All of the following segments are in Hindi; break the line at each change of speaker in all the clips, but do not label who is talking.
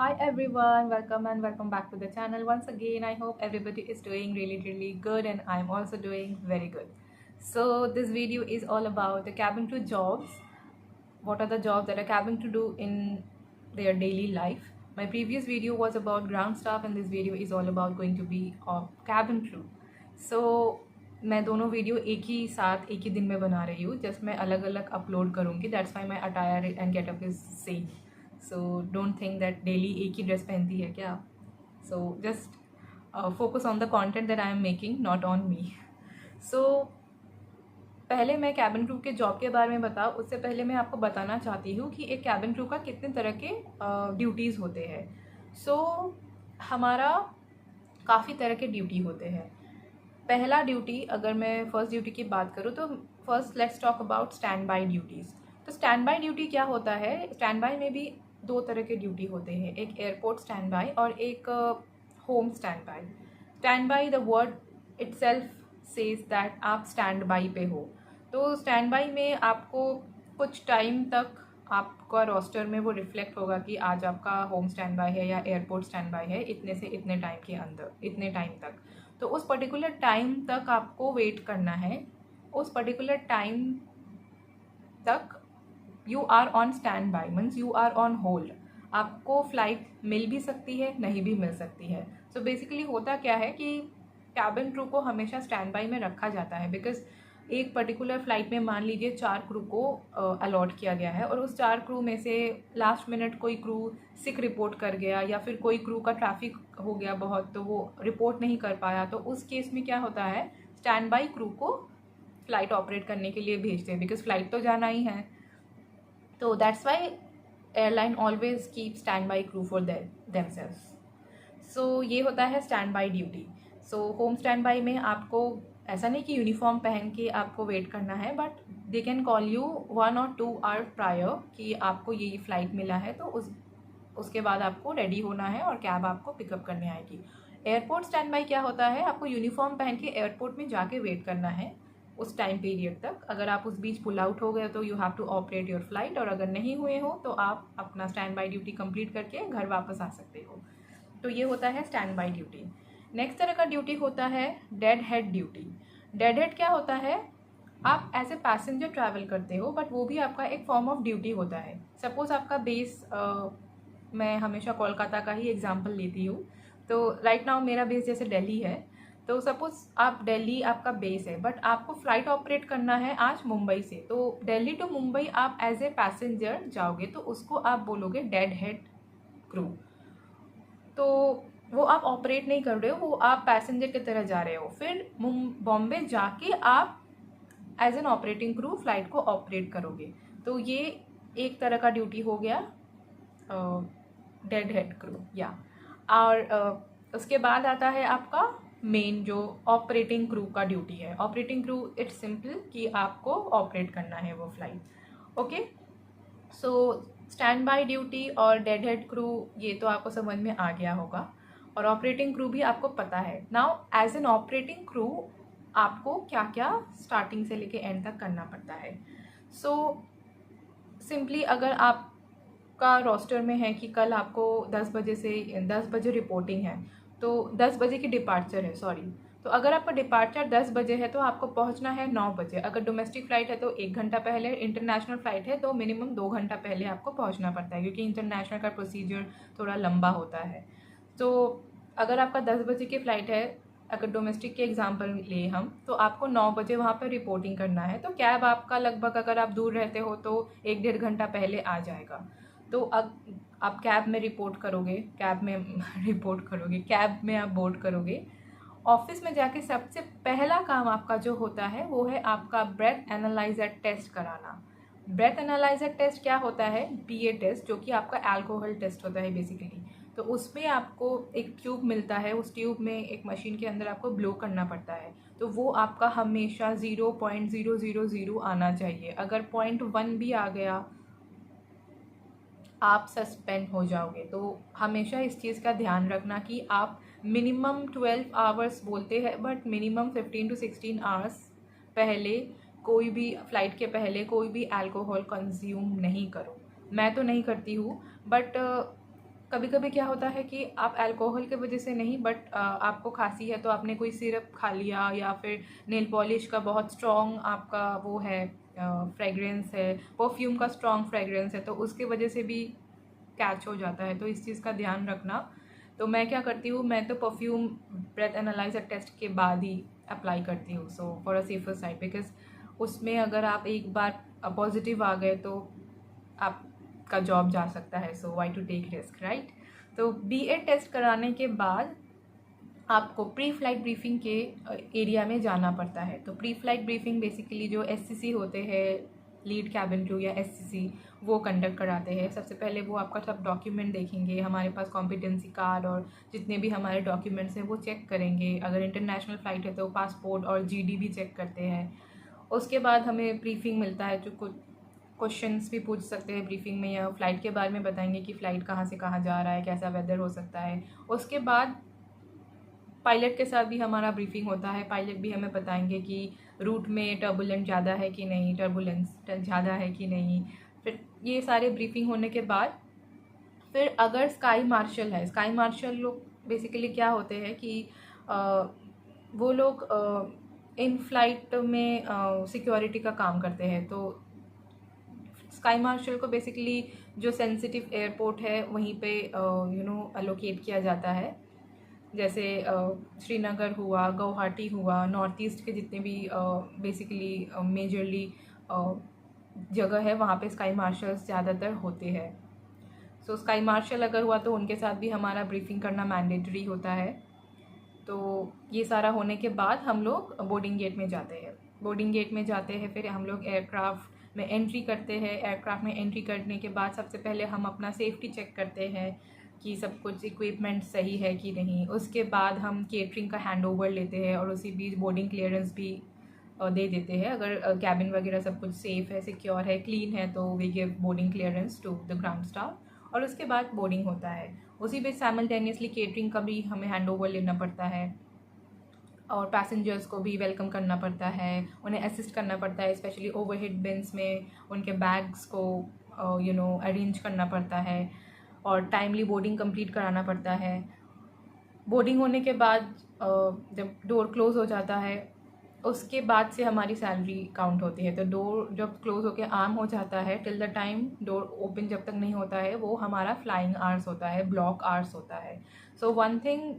Hi everyone, welcome and welcome back to the channel once again. I hope everybody is doing really good and I'm also doing very good. So this video is all about the cabin crew jobs. What are the jobs that a cabin crew do in their daily life? My previous video was about ground staff and this video is all about going to be of cabin crew. So मैं दोनों वीडियो एक ही साथ एक ही दिन में बना रही हूँ, जस्ट मैं अलग अलग अपलोड करूँगी. That's why my attire and getup is same. So don't think that daily एक ही ड्रेस पहनती है क्या. So just focus on the content that I am making, not on me. So पहले मैं कैबिन क्रू के जॉब के बारे में बताऊँ उससे पहले मैं आपको बताना चाहती हूँ कि एक कैबिन क्रू का कितने तरह के ड्यूटीज़ होते हैं. सो हमारा काफ़ी तरह के ड्यूटी होते हैं. पहला ड्यूटी, अगर मैं फर्स्ट ड्यूटी की बात करूँ तो first let's talk about stand by duties. तो स्टैंड बाय ड्यूटी क्या होता है? स्टैंड बाय में भी दो तरह के ड्यूटी होते हैं, एक एयरपोर्ट स्टैंड बाय और एक home stand bye. Stand by, the word itself says that आप स्टैंड बाय पे हो. तो स्टैंड बाय में आपको कुछ टाइम तक आपका रोस्टर में वो रिफ्लेक्ट होगा कि आज आपका होम स्टैंड बाय है या एयरपोर्ट स्टैंड बाय है इतने से इतने टाइम के अंदर, इतने टाइम तक. तो उस पर्टिकुलर टाइम तक आपको वेट करना है. उस पर्टिकुलर टाइम तक you are on stand by means you are on hold. आपको फ्लाइट मिल भी सकती है, नहीं भी मिल सकती है. सो बेसिकली होता क्या है कि कैबिन क्रू को हमेशा स्टैंड बाय में रखा जाता है बिकॉज एक पर्टिकुलर फ्लाइट में मान लीजिए 4 क्रू को अलॉट किया गया है और उस 4 क्रू में से लास्ट मिनट कोई क्रू सिक रिपोर्ट कर गया या फिर कोई क्रू का ट्रैफिक हो गया बहुत तो वो रिपोर्ट नहीं कर पाया. तो उस केस में क्या होता है, स्टैंड बाय क्रू को फ्लाइट ऑपरेट करने के लिए भेजते हैं बिकॉज फ्लाइट तो जाना ही है. तो that's why airline always keep stand by crew for themselves. So ये होता है stand by duty. So home stand by में आपको ऐसा नहीं कि यूनिफॉर्म पहन के आपको वेट करना है, but they can call you 1 और 2 आवर प्रायर कि आपको ये फ्लाइट मिला है. तो उसके बाद आपको रेडी होना है और कैब आपको पिकअप करने आएगी. एयरपोर्ट स्टैंड बाय क्या होता है, आपको यूनिफॉर्म पहन के एयरपोर्ट में जाके वेट करना है उस टाइम पीरियड तक. अगर आप उस बीच पुल आउट हो गए तो you have to operate your flight, और अगर नहीं हुए हो तो आप अपना स्टैंड बाय ड्यूटी कंप्लीट करके घर वापस आ सकते हो. तो ये होता है स्टैंड बाय ड्यूटी. नेक्स्ट तरह का ड्यूटी होता है dead head duty. Dead head क्या होता है, आप एज ए पैसेंजर ट्रैवल करते हो बट वो भी आपका एक फॉर्म ऑफ ड्यूटी होता है. सपोज आपका बेस, मैं हमेशा कोलकाता का ही एग्जांपल लेती हूँ. तो राइट नाउ मेरा बेस जैसे दिल्ली है. तो सपोज आप दिल्ली आपका बेस है बट आपको फ़्लाइट ऑपरेट करना है आज मुंबई से. तो दिल्ली टू मुंबई आप एज ए पैसेंजर जाओगे तो उसको आप बोलोगे डेड हेड क्रू. तो वो आप ऑपरेट नहीं कर रहे हो, वो आप पैसेंजर की तरह जा रहे हो. फिर बॉम्बे जाके आप as an operating crew flight को ऑपरेट करोगे. तो ये एक तरह का ड्यूटी हो गया डेड हेड क्रू या. और उसके बाद आता है आपका मेन जो ऑपरेटिंग क्रू का ड्यूटी है. ऑपरेटिंग क्रू इट्स सिंपल कि आपको ऑपरेट करना है वो flight. Okay, so stand by duty और डेड हेड क्रू ये तो आपको समझ में आ गया होगा, और ऑपरेटिंग क्रू भी आपको पता है. Now as an operating crew आपको क्या क्या स्टार्टिंग से लेके एंड तक करना पड़ता है. सो सिंपली अगर आपका रोस्टर में है कि कल आपको 10 बजे से 10 बजे रिपोर्टिंग है तो 10 बजे की डिपार्चर है, सॉरी. तो अगर आपका डिपार्चर 10 बजे है तो आपको पहुंचना है 9 बजे. अगर डोमेस्टिक फ़्लाइट है तो 1 घंटा पहले, इंटरनेशनल फ़्लाइट है तो मिनिमम 2 घंटा पहले आपको पहुंचना पड़ता है क्योंकि इंटरनेशनल का प्रोसीजर थोड़ा लंबा होता है. तो अगर आपका 10 बजे की फ़्लाइट है, अगर डोमेस्टिक के एग्जांपल ले हम, तो आपको 9 बजे वहाँ पर रिपोर्टिंग करना है. तो कैब आपका लगभग, अगर आप दूर रहते हो तो 1-1.5 घंटा पहले आ जाएगा. तो अब आप कैब में रिपोर्ट करोगे, कैब में रिपोर्ट करोगे, कैब में आप बोर्ड करोगे. ऑफिस में जाके सबसे पहला काम आपका जो होता है वो है आपका ब्रेथ एनालाइजर टेस्ट कराना. ब्रेथ एनालाइजर टेस्ट क्या होता है, BA टेस्ट, जो कि आपका अल्कोहल टेस्ट होता है बेसिकली. तो उसमें आपको एक ट्यूब मिलता है, उस ट्यूब में एक मशीन के अंदर आपको ब्लो करना पड़ता है. तो वो आपका हमेशा 0.000 आना चाहिए. अगर 0.1 भी आ गया आप सस्पेंड हो जाओगे. तो हमेशा इस चीज़ का ध्यान रखना कि आप मिनिमम 12 आवर्स बोलते हैं बट मिनिमम 15 to 16 आवर्स पहले कोई भी फ़्लाइट के पहले कोई भी अल्कोहल कंज्यूम नहीं करो. मैं तो नहीं करती हूँ बट कभी कभी क्या होता है कि आप अल्कोहल की वजह से नहीं, बट आपको खांसी है तो आपने कोई सिरप खा लिया, या फिर नेल पॉलिश का बहुत स्ट्रॉन्ग आपका वो है फ्रेगरेंस है, परफ्यूम का स्ट्रॉन्ग फ्रेगरेंस है, तो उसके वजह से भी कैच हो जाता है। तो इस चीज़ का ध्यान रखना। तो मैं क्या करती हूँ, मैं तो परफ्यूम ब्रेथ एनालाइजर टेस्ट के बाद ही अप्लाई करती हूँ, so for a safer side, because उसमें अगर आप एक बार पॉजिटिव आ गए तो आपका जॉब जा सकता है। So why to take risk, right. तो BA टेस्ट कराने के बाद आपको प्री फ्लाइट ब्रीफिंग के एरिया में जाना पड़ता है। तो प्री फ्लाइट ब्रीफिंग बेसिकली जो SCC होते हैं, लीड कैबिन क्रू या SCC, वो कंडक्ट कराते हैं। सबसे पहले वो आपका सब डॉक्यूमेंट देखेंगे, हमारे पास कॉम्पिटेंसी कार्ड और जितने भी हमारे डॉक्यूमेंट्स हैं वो चेक करेंगे। अगर इंटरनेशनल फ़्लाइट है तो पासपोर्ट और GD भी चेक करते हैं। उसके बाद हमें ब्रीफिंग मिलता है, जो कुछ क्वेश्चंस भी पूछ सकते हैं ब्रीफिंग में, या फ़्लाइट के बारे में बताएंगे कि फ़्लाइट कहाँ से कहाँ जा रहा है, कैसा वेदर हो सकता है। उसके बाद पायलट के साथ भी हमारा ब्रीफिंग होता है। पायलट भी हमें बताएंगे कि रूट में टर्बुलेंट ज़्यादा है कि नहीं, टर्बुलेंस ज़्यादा है कि नहीं। फिर ये सारे ब्रीफिंग होने के बाद फिर अगर स्काई मार्शल है, स्काई मार्शल लोग बेसिकली क्या होते हैं कि वो लोग इन फ्लाइट में सिक्योरिटी का काम करते हैं। तो स्काई मार्शल को बेसिकली जो सेंसिटिव एयरपोर्ट है वहीं पे अलोकेट किया जाता है। जैसे श्रीनगर हुआ, गुवाहाटी हुआ, नॉर्थ ईस्ट के जितने भी बेसिकली मेजरली जगह है वहाँ पे स्काई मार्शल्स ज़्यादातर होते हैं। सो स्काई मार्शल अगर हुआ तो उनके साथ भी हमारा ब्रीफिंग करना मैंडेटरी होता है। तो ये सारा होने के बाद हम लोग बोर्डिंग गेट में जाते हैं। बोर्डिंग गेट में जाते हैं, फिर हम लोग एयरक्राफ्ट में एंट्री करते हैं। एयरक्राफ्ट में एंट्री करने के बाद सबसे पहले हम अपना सेफ्टी चेक करते हैं कि सब कुछ इक्विपमेंट सही है कि नहीं। उसके बाद हम केटरिंग का हैंड ओवर लेते हैं और उसी बीच बोर्डिंग क्लियरेंस भी दे देते हैं। अगर कैबिन वगैरह सब कुछ सेफ़ है, सिक्योर है, क्लीन है, तो we give boarding clearance to the ground staff, और उसके बाद बोर्डिंग होता है। उसी बीच साइमल्टेनियसली केटरिंग का भी हमें हैंड ओवर लेना पड़ता है, और पैसेंजर्स को भी वेलकम करना पड़ता है, उन्हें असिस्ट करना पड़ता है, स्पेशली ओवरहेड बिन्स में उनके बैग्स को अरेंज करना पड़ता है, और टाइमली बोर्डिंग कंप्लीट कराना पड़ता है। बोर्डिंग होने के बाद जब डोर क्लोज हो जाता है उसके बाद से हमारी सैलरी काउंट होती है। तो डोर जब क्लोज होके आर्म हो जाता है, till the time door open जब तक नहीं होता है, वो हमारा फ्लाइंग आवर्स होता है, ब्लॉक आवर्स होता है। So one thing,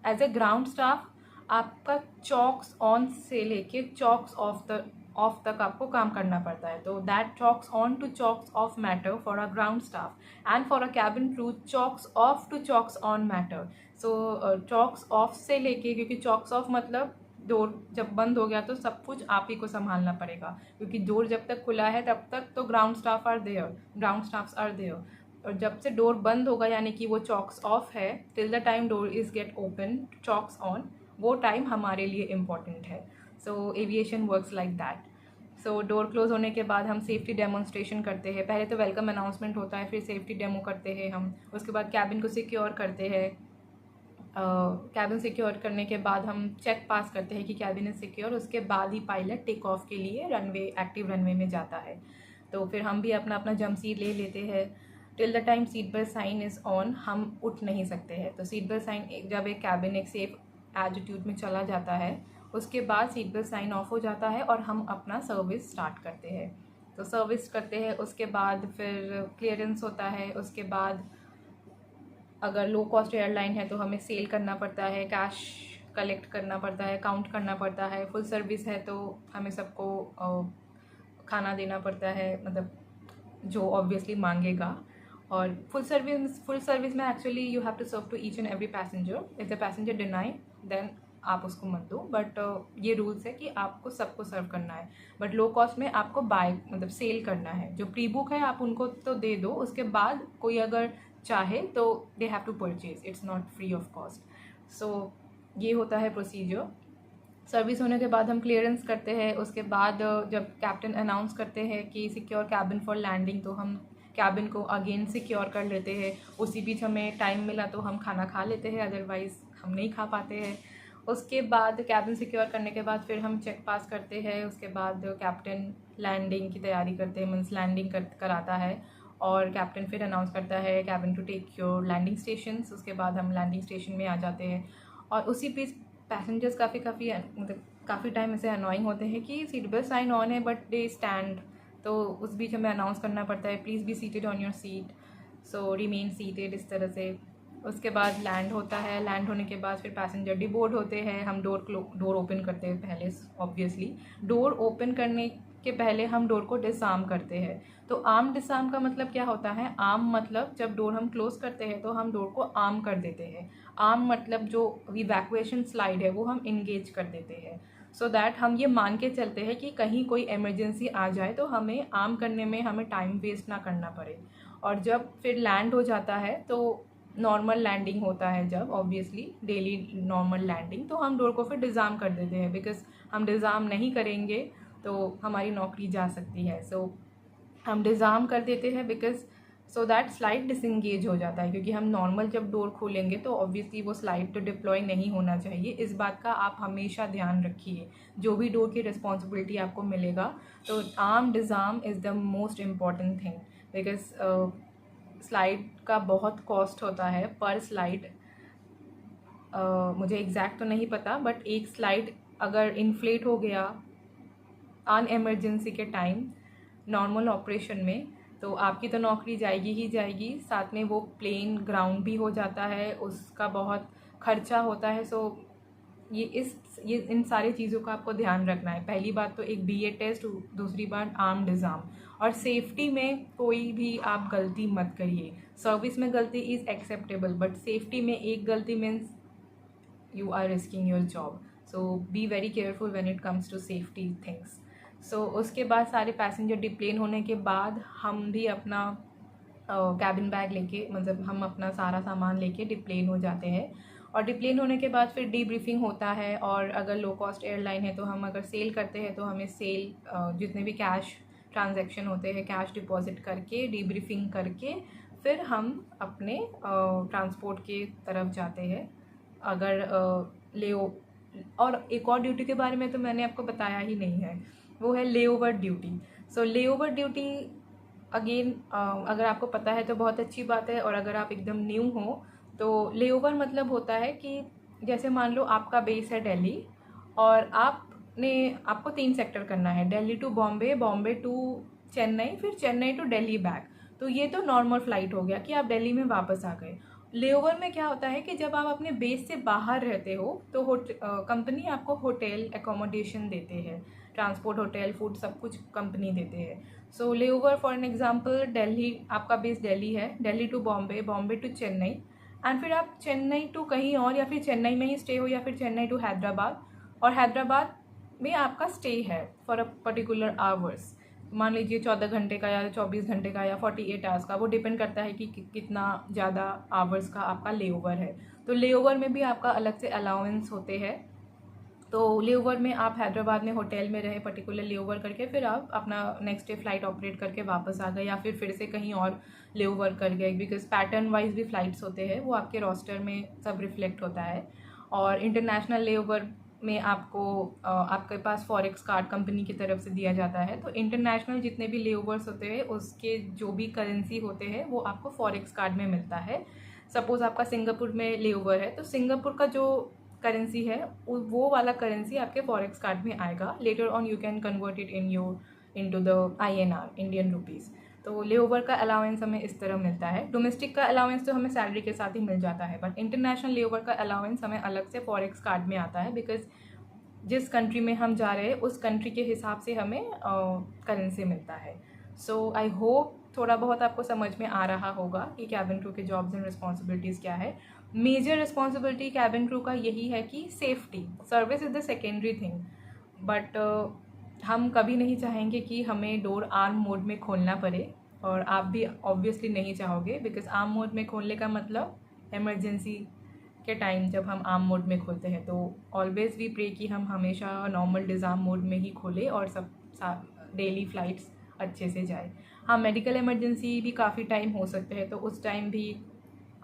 as a ground staff आपका चॉक्स ऑन से लेके चॉक्स ऑफ तक आपको काम करना पड़ता है। तो that chocks on to chocks off matter for a ground staff, and for a cabin crew chocks off to chocks on matter. So chocks off से लेके, क्योंकि चॉक्स ऑफ मतलब डोर जब बंद हो गया तो सब कुछ आप ही को संभालना पड़ेगा, क्योंकि डोर जब तक खुला है तब तक तो ग्राउंड स्टाफ्स आर देयर, और जब से डोर बंद होगा यानी कि वो चॉक्स ऑफ है, till the time door is get open chocks on, वो टाइम हमारे लिए इम्पॉर्टेंट है। So aviation works like that. So door close होने के बाद हम सेफ्टी डेमोन्स्ट्रेशन करते हैं। पहले तो वेलकम अनाउंसमेंट होता है, फिर सेफ्टी डेमो करते हैं हम। उसके बाद कैबिन को सिक्योर करते हैं। कैबिन सिक्योर करने के बाद हम चेक पास करते हैं कि कैबिन इज सिक्योर। उसके बाद ही पायलट टेक ऑफ के लिए रनवे, एक्टिव रनवे में जाता है। तो फिर हम भी अपना अपना जंप सीट ले लेते हैं। Till the time seat belt sign is on हम उठ नहीं सकते हैं। तो सीट बेल्ट साइन जब एक कैबिन एक सेफ एटीट्यूड में चला जाता है उसके बाद सीट बेल्ट साइन ऑफ हो जाता है और हम अपना सर्विस स्टार्ट करते हैं। तो सर्विस करते हैं, उसके बाद फिर क्लियरेंस होता है। उसके बाद अगर लो कॉस्ट एयरलाइन है तो हमें सेल करना पड़ता है, कैश कलेक्ट करना पड़ता है, काउंट करना पड़ता है। फुल सर्विस है तो हमें सबको खाना देना पड़ता है, मतलब जो ऑब्वियसली मांगेगा। और फुल सर्विस में actually you have to serve to each and every passenger. If the passenger deny then आप उसको मत दो, बट ये रूल्स है कि आपको सबको सर्व करना है। बट लो कॉस्ट में आपको बाय मतलब सेल करना है। जो प्री बुक है आप उनको तो दे दो, उसके बाद कोई अगर चाहे तो they have to purchase, it's not free of cost. So ये होता है प्रोसीजर। सर्विस होने के बाद हम क्लियरेंस करते हैं। उसके बाद जब कैप्टन अनाउंस करते हैं कि सिक्योर कैबिन फॉर लैंडिंग, तो हम कैबिन को अगेन सिक्योर कर लेते हैं। उसी बीच हमें टाइम मिला तो हम खाना खा लेते हैं, अदरवाइज़ हम नहीं खा पाते हैं। उसके बाद कैबिन सिक्योर करने के बाद फिर हम चेक पास करते हैं। उसके बाद कैप्टन लैंडिंग की तैयारी करते हैं, मीन्स लैंडिंग कराता है। और कैप्टन फिर अनाउंस करता है cabin to take your landing station. उसके बाद हम लैंडिंग स्टेशन में आ जाते हैं और उसी बीच पैसेंजर्स काफ़ी टाइम ऐसे अनोइंग होते हैं कि सीट बेल्ट साइन ऑन है बट दे स्टैंड, तो उस बीच हमें अनाउंस करना पड़ता है please be seated on your seat, so remain seated, इस तरह से। उसके बाद लैंड होता है, लैंड होने के बाद फिर पैसेंजर डिबोर्ड होते हैं। हम डोर ओपन करते हैं पहले, ऑब्वियसली डोर ओपन करने के पहले हम डोर को डिसआर्म करते हैं। तो आर्म डिसआर्म का मतलब क्या होता है? आर्म मतलब जब डोर हम क्लोज करते हैं तो हम डोर को आर्म कर देते हैं। आर्म मतलब जो इवैक्यूएशन स्लाइड है वो हम इंगेज कर देते हैं, सो दैट हम ये मान के चलते हैं कि कहीं कोई इमरजेंसी आ जाए तो हमें आर्म करने में हमें टाइम वेस्ट ना करना पड़े। और जब फिर लैंड हो जाता है तो नॉर्मल लैंडिंग होता है, जब ऑब्वियसली डेली नॉर्मल लैंडिंग, तो हम डोर को फिर डिज़ार्म कर देते हैं, बिकॉज हम डिज़ार्म नहीं करेंगे तो हमारी नौकरी जा सकती है। सो हम डिज़ार्म कर देते हैं because so that slide disengage हो जाता है, क्योंकि हम नॉर्मल जब डोर खोलेंगे तो ऑब्वियसली वो स्लाइड तो डिप्लॉय नहीं होना चाहिए। इस बात का आप हमेशा ध्यान रखिए जो भी डोर की रिस्पॉन्सिबिलिटी आपको मिलेगा। तो arm disarm is the most important thing, because slide का बहुत कॉस्ट होता है पर स्लाइड। मुझे एग्जैक्ट तो नहीं पता, बट एक स्लाइड अगर इन्फ्लेट हो गया अन एमरजेंसी के टाइम नॉर्मल ऑपरेशन में तो आपकी तो नौकरी जाएगी ही जाएगी, साथ में वो प्लेन ग्राउंड भी हो जाता है, उसका बहुत खर्चा होता है। सो ये इन सारी चीज़ों का आपको ध्यान रखना है। पहली बात तो एक BA टेस्ट, दूसरी बात आर्म डिज़ार्म। और सेफ्टी में कोई भी आप गलती मत करिए। सर्विस में गलती इज़ एक्सेप्टेबल, बट सेफ्टी में एक गलती means you are risking your job, so be very careful when it comes to safety things. So उसके बाद सारे पैसेंजर डिप्लेन होने के बाद हम भी अपना कैबिन बैग लेके, मतलब हम अपना सारा सामान लेके डिप्लेन हो जाते हैं। और डिप्लेन होने के बाद फिर डीब्रीफिंग होता है, और अगर लो कॉस्ट एयरलाइन है तो हम अगर सेल करते हैं तो हमें सेल जितने भी कैश ट्रांजैक्शन होते हैं कैश डिपॉजिट करके डीब्रीफिंग करके फिर हम अपने ट्रांसपोर्ट के तरफ जाते हैं। अगर और एक और ड्यूटी के बारे में तो मैंने आपको बताया ही नहीं है, वो है लेओवर ड्यूटी। सो लेओवर ड्यूटी अगेन अगर आपको पता है तो बहुत अच्छी बात है, और अगर आप एकदम न्यू हो तो लेओवर मतलब होता है कि जैसे मान लो आपका बेस है दिल्ली और आपको 3 सेक्टर करना है, दिल्ली टू बॉम्बे, बॉम्बे टू चेन्नई, फिर चेन्नई टू दिल्ली बैक। तो ये तो नॉर्मल फ्लाइट हो गया कि आप दिल्ली में वापस आ गए। लेओवर में क्या होता है कि जब आप अपने बेस से बाहर रहते हो तो कंपनी आपको होटल एकोमोडेशन देते हैं, ट्रांसपोर्ट, होटल, फूड, सब कुछ कंपनी देते हैं। So layover for an example, Delhi, आपका बेस दिल्ली है, Delhi to Bombay, Bombay to Chennai, and फिर आप चेन्नई टू कहीं और, या फिर चेन्नई में ही स्टे हो, या फिर चेन्नई टू हैदराबाद, और हैदराबाद में आपका स्टे है फॉर अ पर्टिकुलर आवर्स। मान लीजिए 14 घंटे का या 24 घंटे का या 48 आवर्स का, वो डिपेंड करता है कि कितना ज़्यादा आवर्स का आपका लेओवर है। तो लेओवर में भी आपका अलग से अलाउंस होते हैं। तो लेओवर में आप हैदराबाद में होटल में रहे पर्टिकुलर लेओवर करके, फिर आप अपना नेक्स्ट डे फ्लाइट ऑपरेट करके वापस आ गए, या फिर से कहीं और लेओवर कर गए, बिकॉज पैटर्न वाइज भी फ़्लाइट्स होते हैं, वो आपके रोस्टर में सब रिफ्लेक्ट होता है। और इंटरनेशनल लेओवर में आपको आपके पास फॉरेक्स कार्ड कंपनी की तरफ से दिया जाता है। तो इंटरनेशनल जितने भी लेओवर्स होते हैं उसके जो भी करेंसी होते हैं वो आपको फॉरेक्स कार्ड में मिलता है। सपोज़ आपका सिंगापुर में लेओवर है तो सिंगापुर का जो करेंसी है वो वाला करेंसी आपके फॉरेक्स कार्ड में आएगा। Later on you can convert it into the INR, Indian rupees. तो लेओवर का अलाउंस हमें इस तरह मिलता है। डोमेस्टिक का अलाउंस तो हमें सैलरी के साथ ही मिल जाता है, बट इंटरनेशनल लेओवर का अलाउंस हमें अलग से फॉरेक्स कार्ड में आता है, बिकॉज जिस कंट्री में हम जा रहे हैं उस कंट्री के हिसाब से हमें करेंसी मिलता है। सो आई होप थोड़ा बहुत आपको समझ में आ रहा होगा कि कैबिन क्रू के जॉब्स एंड रिस्पॉन्सिबिलिटीज़ क्या है। मेजर रिस्पॉन्सिबिलिटी कैबिन क्रू का यही है कि safety, service is the secondary thing, but हम कभी नहीं चाहेंगे कि हमें डोर आर्म मोड में खोलना पड़े, और आप भी ऑब्वियसली नहीं चाहोगे, बिकॉज आर्म मोड में खोलने का मतलब इमरजेंसी के टाइम जब हम आर्म मोड में खोलते हैं। तो ऑलवेज वी प्रे कि हम हमेशा नॉर्मल डिज़ार्म मोड में ही खोलें और सब डेली फ़्लाइट्स अच्छे से जाए। हाँ, मेडिकल इमरजेंसी भी काफ़ी टाइम हो सकते हैं, तो उस टाइम भी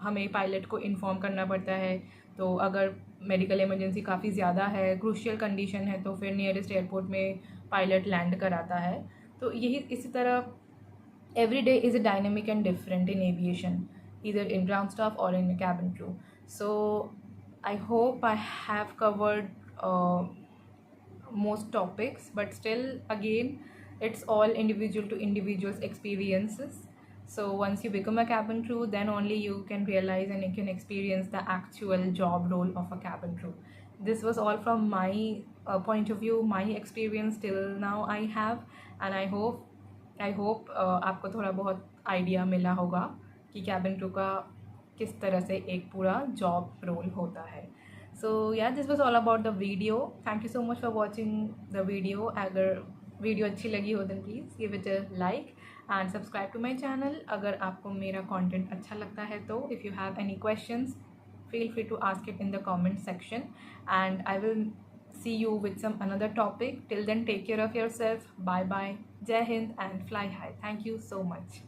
हमें पायलट को इन्फॉर्म करना पड़ता है। तो अगर मेडिकल इमरजेंसी काफ़ी ज़्यादा है, क्रूशियल कंडीशन है, तो फिर नियरेस्ट एयरपोर्ट में पायलट लैंड कराता है। तो यही इसी तरह every day is a dynamic and different in aviation, either in ground staff or in a cabin crew. So I hope I have covered most topics, but still again it's all individual to individuals experiences. So once you become a cabin crew, then only you can realize and you can experience the actual job role of a cabin crew. This was all from my point of view, my experience till now I have, and I hope आपको थोड़ा बहुत आइडिया मिला होगा कि कैबिन क्रू का किस तरह से एक पूरा जॉब रोल होता है. So yeah, this was all about the video. Thank you so much for watching the video. अगर वीडियो अच्छी लगी हो then please give it a like and subscribe to my channel. अगर आपको मेरा content अच्छा लगता है तो if you have any questions, feel free to ask it in the comment section, and I will see you with some another topic. Till then, take care of yourself. Bye bye. Jai Hind and fly high. Thank you so much.